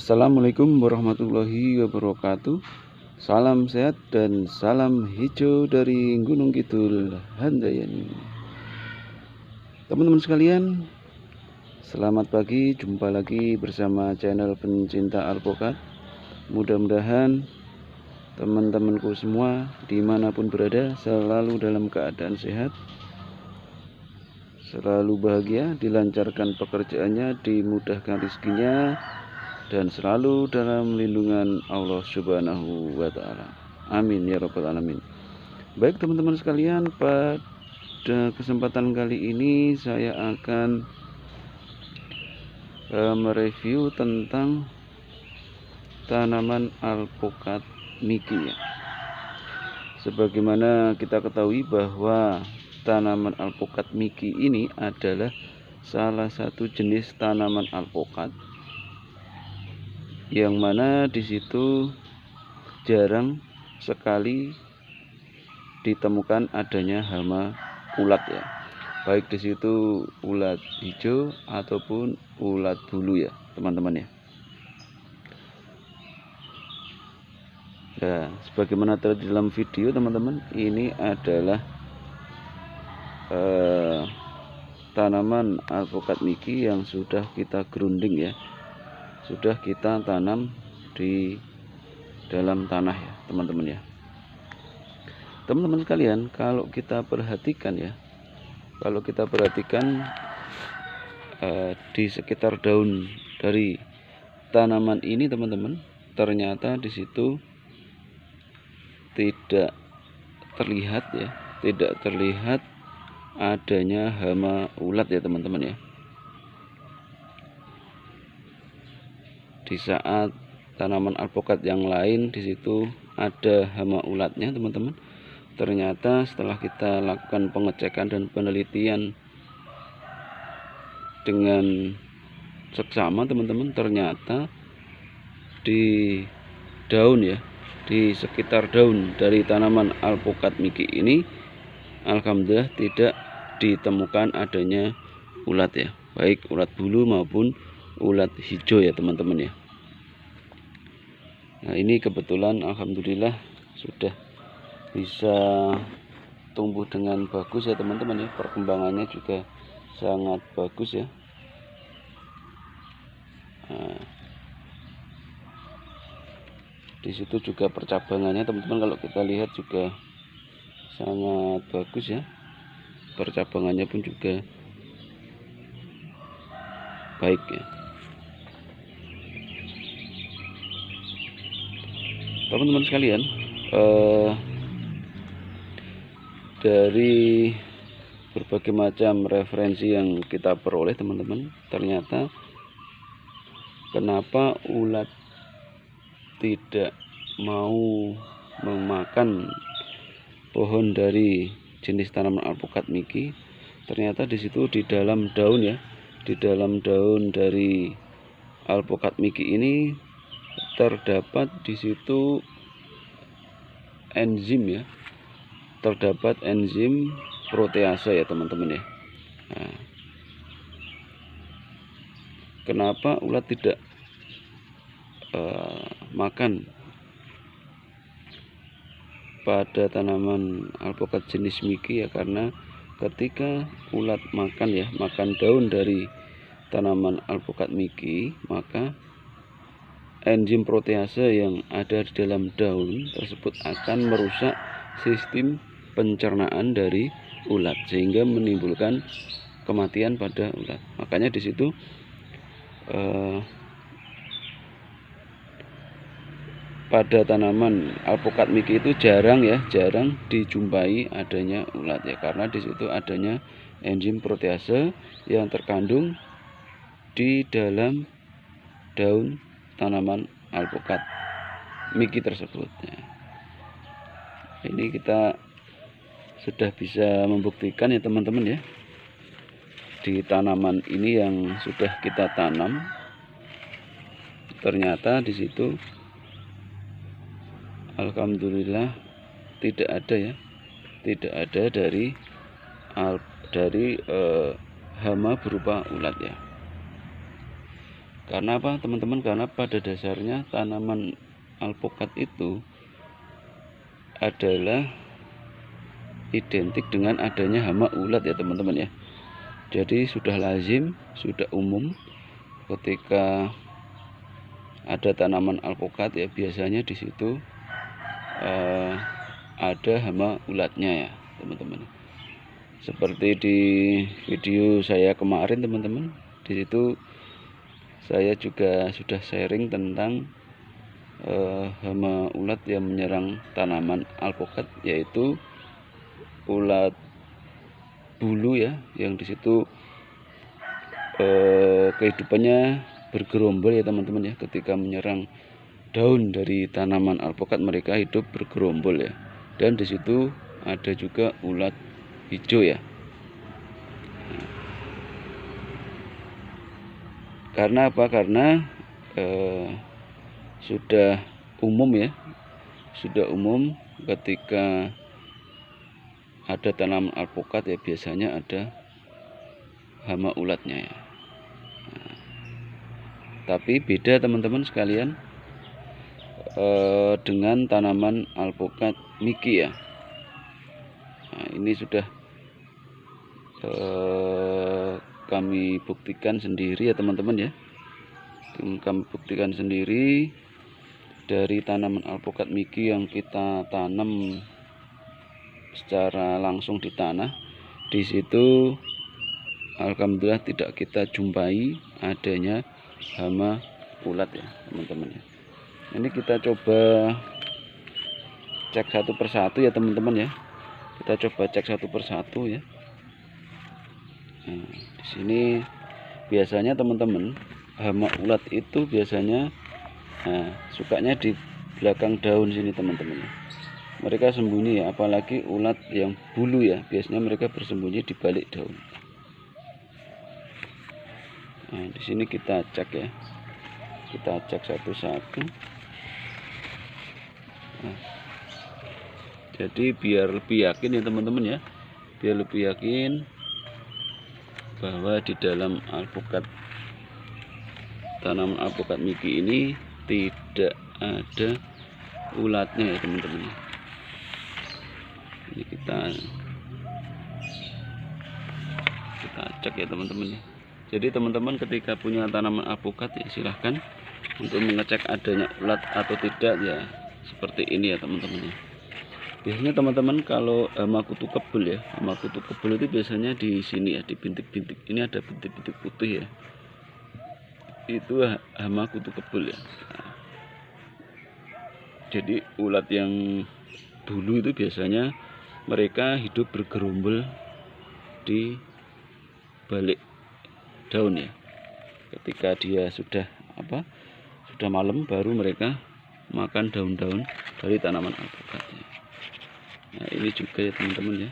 Assalamualaikum warahmatullahi wabarakatuh. Salam sehat dan salam hijau dari Gunung Kidul Handayani. Teman-teman sekalian, selamat pagi. Jumpa lagi bersama channel pencinta alpukat. Mudah-mudahan teman-temanku semua dimanapun berada selalu dalam keadaan sehat, selalu bahagia, dilancarkan pekerjaannya, dimudahkan rezekinya, dan selalu dalam lindungan Allah Subhanahu wa Ta'ala. Amin ya Rabbal 'Alamin. Baik teman-teman sekalian, pada kesempatan kali ini saya akan mereview tentang tanaman alpukat Miki ya. Sebagaimana kita ketahui bahwa tanaman alpukat Miki ini adalah salah satu jenis tanaman alpukat yang mana di situ jarang sekali ditemukan adanya hama ulat ya, baik di situ ulat hijau ataupun ulat bulu ya teman-teman ya. Nah, sebagaimana tadi dalam video teman-teman, ini adalah tanaman alpukat Miki yang sudah kita grounding ya, sudah kita tanam di dalam tanah ya teman-teman ya. Teman-teman sekalian, kalau kita perhatikan di sekitar daun dari tanaman ini teman-teman, ternyata di situ tidak terlihat adanya hama ulat ya teman-teman ya. Di saat tanaman alpukat yang lain di situ ada hama ulatnya teman-teman, ternyata setelah kita lakukan pengecekan dan penelitian dengan seksama teman-teman, ternyata di daun ya, di sekitar daun dari tanaman alpukat Miki ini alhamdulillah tidak ditemukan adanya ulat ya, baik ulat bulu maupun ulat hijau ya teman-teman ya. Nah, ini kebetulan alhamdulillah sudah bisa tumbuh dengan bagus ya teman-teman ya, perkembangannya juga sangat bagus ya. Nah, di situ juga percabangannya teman-teman, kalau kita lihat juga sangat bagus ya, percabangannya pun juga baik ya. Teman-teman sekalian, dari berbagai macam referensi yang kita peroleh teman-teman, ternyata kenapa ulat tidak mau memakan pohon dari jenis tanaman alpukat Miki, ternyata di situ di dalam daun ya, di dalam daun dari alpukat Miki ini terdapat di situ enzim ya, terdapat enzim protease ya teman-teman ya. Nah, kenapa ulat tidak makan pada tanaman alpukat jenis Miki ya, karena ketika ulat makan daun dari tanaman alpukat Miki, maka enzim protease yang ada di dalam daun tersebut akan merusak sistem pencernaan dari ulat sehingga menimbulkan kematian pada ulat. Makanya di situ pada tanaman alpukat Miki itu jarang dijumpai adanya ulat ya, karena di situ adanya enzim protease yang terkandung di dalam daun tanaman alpukat Miki tersebut ya. Ini kita sudah bisa membuktikan ya teman-teman ya, di tanaman ini yang sudah kita tanam, ternyata di situ alhamdulillah tidak ada dari hama berupa ulat ya. Karena apa teman-teman? Karena pada dasarnya tanaman alpukat itu adalah identik dengan adanya hama ulat ya teman-teman ya. Jadi sudah lazim, sudah umum ketika ada tanaman alpukat ya, biasanya di situ ada hama ulatnya ya teman-teman. Seperti di video saya kemarin teman-teman, di situ saya juga sudah sharing tentang hama ulat yang menyerang tanaman alpukat, yaitu ulat bulu ya, yang di situ kehidupannya bergerombol ya teman-teman ya. Ketika menyerang daun dari tanaman alpukat, mereka hidup bergerombol ya. Dan di situ ada juga ulat hijau ya. Karena apa? Karena sudah umum ya, sudah umum ketika ada tanaman alpukat ya, biasanya ada hama ulatnya ya. Tapi beda teman-teman sekalian dengan tanaman alpukat Miki ya. Nah, ini sudah kami buktikan sendiri ya teman-teman ya. Kami buktikan sendiri dari tanaman alpukat Miki yang kita tanam secara langsung di tanah. Di situ alhamdulillah tidak kita jumpai adanya hama ulat ya teman-teman ya. Ini kita coba cek satu persatu ya teman-teman ya. Kita coba cek satu persatu ya. Nah, di sini biasanya teman-teman hama ulat itu biasanya sukanya di belakang daun sini teman-teman ya. Mereka sembunyi ya, apalagi ulat yang bulu ya, biasanya mereka bersembunyi di balik daun. Nah, di sini kita cek ya. Kita cek satu-satu. Nah, jadi biar lebih yakin ya teman-teman ya. Biar lebih yakin bahwa di dalam alpukat, tanaman alpukat Miki ini tidak ada ulatnya ya teman-teman. Ini kita cek ya teman-teman ya. Jadi teman-teman ketika punya tanaman alpukat ya, silahkan untuk mengecek adanya ulat atau tidak ya, seperti ini ya teman-teman ya. Biasanya teman-teman kalau hama kutu kebul ya, hama kutu kebul itu biasanya di sini ya, di bintik-bintik ini ada bintik-bintik putih ya, itu hama kutu kebul ya. Nah, jadi ulat yang dulu itu biasanya mereka hidup bergerombol di balik daun ya. Ketika dia sudah malam, baru mereka makan daun-daun dari tanaman alpukatnya. Nah, ini juga ya teman-teman ya,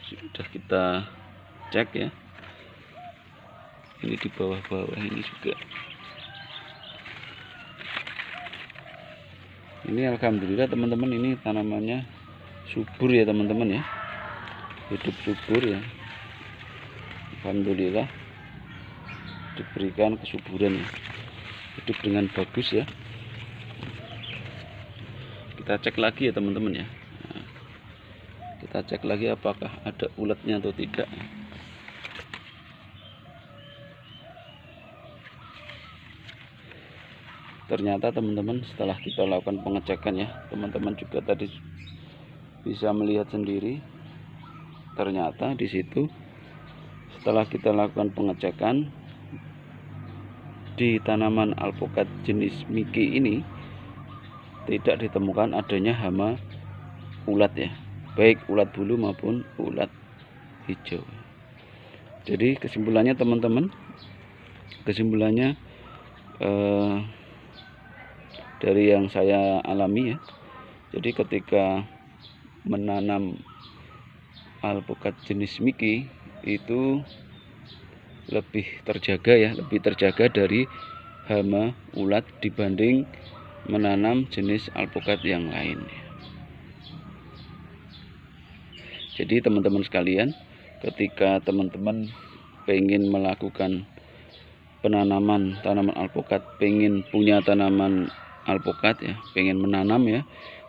sudah kita cek ya. Ini di bawah-bawah ini juga. Ini alhamdulillah teman-teman, ini tanamannya subur ya teman-teman ya, hidup subur ya. Alhamdulillah diberikan kesuburan ya, hidup dengan bagus ya. Kita cek lagi ya teman-teman ya. Nah, kita cek lagi apakah ada ulatnya atau tidak. Ternyata teman-teman setelah kita lakukan pengecekan ya, teman-teman juga tadi bisa melihat sendiri, ternyata di situ setelah kita lakukan pengecekan di tanaman alpukat jenis Miki ini tidak ditemukan adanya hama ulat ya, baik ulat bulu maupun ulat hijau. Jadi kesimpulannya teman-teman, dari yang saya alami ya, jadi ketika menanam alpukat jenis Miki itu lebih terjaga ya, lebih terjaga dari hama ulat dibanding menanam jenis alpukat yang lain. Jadi teman-teman sekalian, ketika teman-teman pengen melakukan penanaman tanaman alpukat, pengen punya tanaman alpukat ya, pengen menanam ya,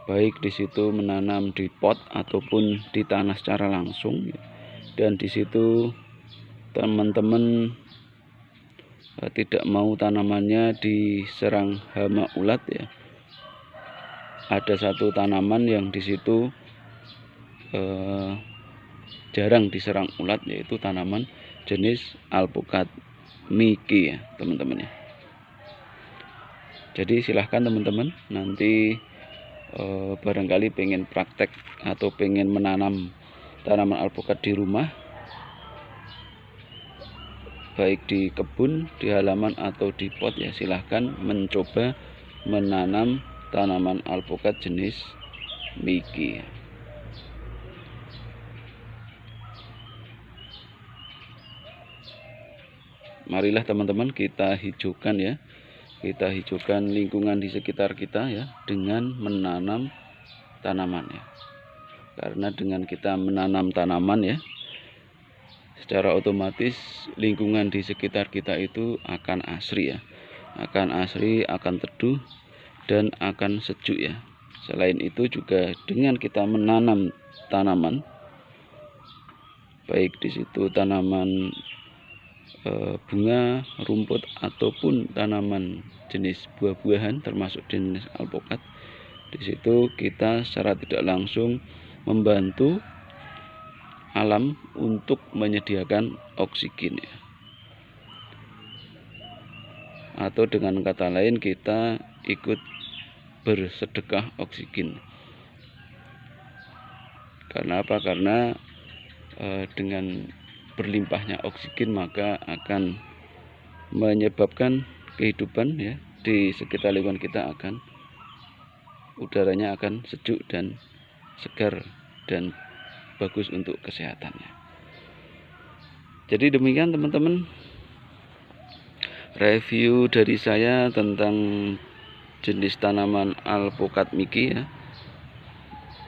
baik di situ menanam di pot ataupun di tanah secara langsung ya. Dan di situ teman-teman tidak mau tanamannya diserang hama ulat ya. Ada satu tanaman yang di situ jarang diserang ulat, yaitu tanaman jenis alpukat Miki ya teman-teman ya. Jadi silahkan teman-teman nanti barangkali pengen praktek atau pengen menanam tanaman alpukat di rumah, baik di kebun, di halaman atau di pot ya, silahkan mencoba menanam tanaman alpukat jenis Miki. Marilah teman-teman kita hijaukan ya, kita hijaukan lingkungan di sekitar kita ya dengan menanam tanaman ya. Karena dengan kita menanam tanaman ya, secara otomatis lingkungan di sekitar kita itu akan asri ya, akan asri, akan teduh dan akan sejuk ya. Selain itu juga dengan kita menanam tanaman, baik di situ tanaman bunga, rumput ataupun tanaman jenis buah-buahan termasuk jenis alpukat, di situ kita secara tidak langsung membantu alam untuk menyediakan oksigen ya. Atau dengan kata lain kita ikut bersedekah oksigen. Karena apa? Karena dengan berlimpahnya oksigen maka akan menyebabkan kehidupan ya di sekitar lingkungan kita, akan udaranya akan sejuk dan segar dan bagus untuk kesehatannya. Jadi demikian teman-teman review dari saya tentang jenis tanaman alpukat Miki ya.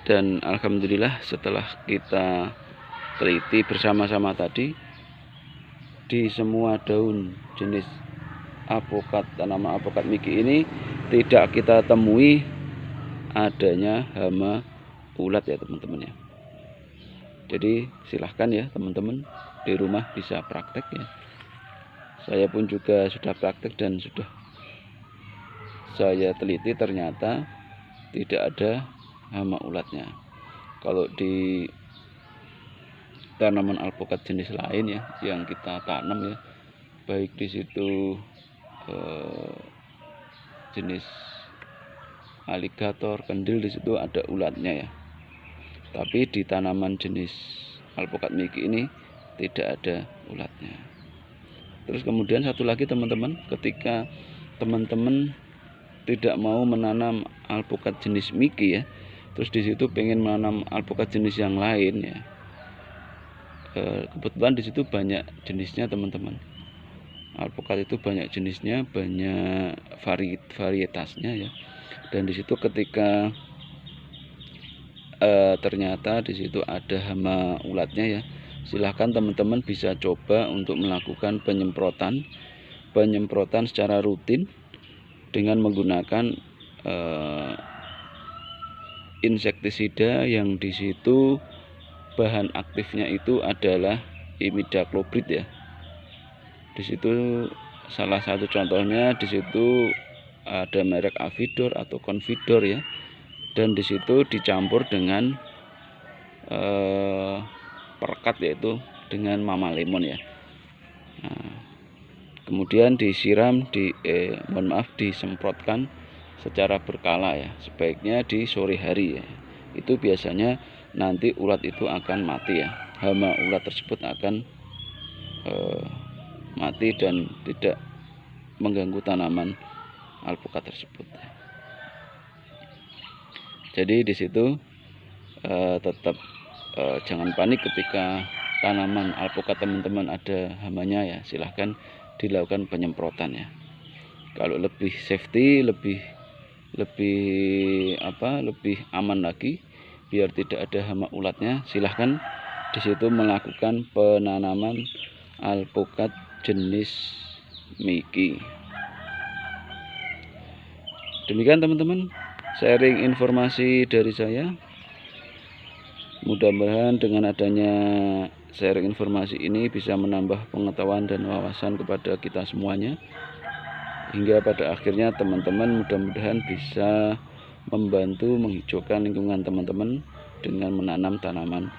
Dan alhamdulillah setelah kita teliti bersama-sama tadi, di semua daun jenis alpukat, tanaman alpukat Miki ini tidak kita temui adanya hama ulat ya teman-teman ya. Jadi silahkan ya teman-teman di rumah bisa praktek ya. Saya pun juga sudah praktek dan sudah saya teliti, ternyata tidak ada hama ulatnya. Kalau di tanaman alpukat jenis lain ya yang kita tanam ya, baik di situ jenis aligator, kendil, di situ ada ulatnya ya. Tapi di tanaman jenis alpukat Miki ini tidak ada ulatnya. Terus kemudian satu lagi teman-teman, ketika teman-teman tidak mau menanam alpukat jenis Miki ya, terus di situ pengen menanam alpukat jenis yang lain ya, kebetulan di situ banyak jenisnya teman-teman. Alpukat itu banyak jenisnya, banyak varietasnya ya. Dan di situ ketika ternyata di situ ada hama ulatnya ya, silahkan teman-teman bisa coba untuk melakukan penyemprotan secara rutin dengan menggunakan insektisida yang di situ bahan aktifnya itu adalah imidacloprid ya. Di situ salah satu contohnya di situ ada merek Avidor atau Convidor ya, dan di situ dicampur dengan perekat yaitu dengan mama lemon ya. Nah, kemudian disiram disemprotkan secara berkala ya, sebaiknya di sore hari ya. Itu biasanya nanti ulat itu akan mati ya, hama ulat tersebut akan mati dan tidak mengganggu tanaman alpukat tersebut. Jadi di situ tetap jangan panik ketika tanaman alpukat teman-teman ada hamanya ya, silahkan dilakukan penyemprotan ya. Kalau lebih safety, lebih aman lagi biar tidak ada hama ulatnya, silahkan di situ melakukan penanaman alpukat jenis Miki. Demikian teman-teman, sharing informasi dari saya. Mudah-mudahan dengan adanya sharing informasi ini bisa menambah pengetahuan dan wawasan kepada kita semuanya, hingga pada akhirnya teman-teman mudah-mudahan bisa membantu menghijaukan lingkungan teman-teman dengan menanam tanaman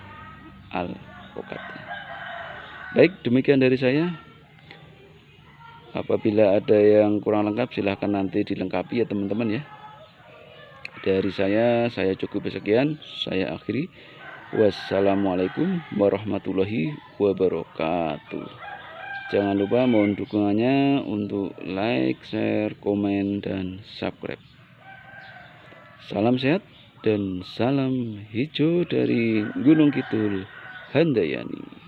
alpukat. Baik, demikian dari saya. Apabila ada yang kurang lengkap silahkan nanti dilengkapi ya teman-teman ya. Dari saya cukup sekian, saya akhiri. Wassalamualaikum warahmatullahi wabarakatuh. Jangan lupa mohon dukungannya untuk like, share, komen, dan subscribe. Salam sehat dan salam hijau dari Gunung Kidul Handayani.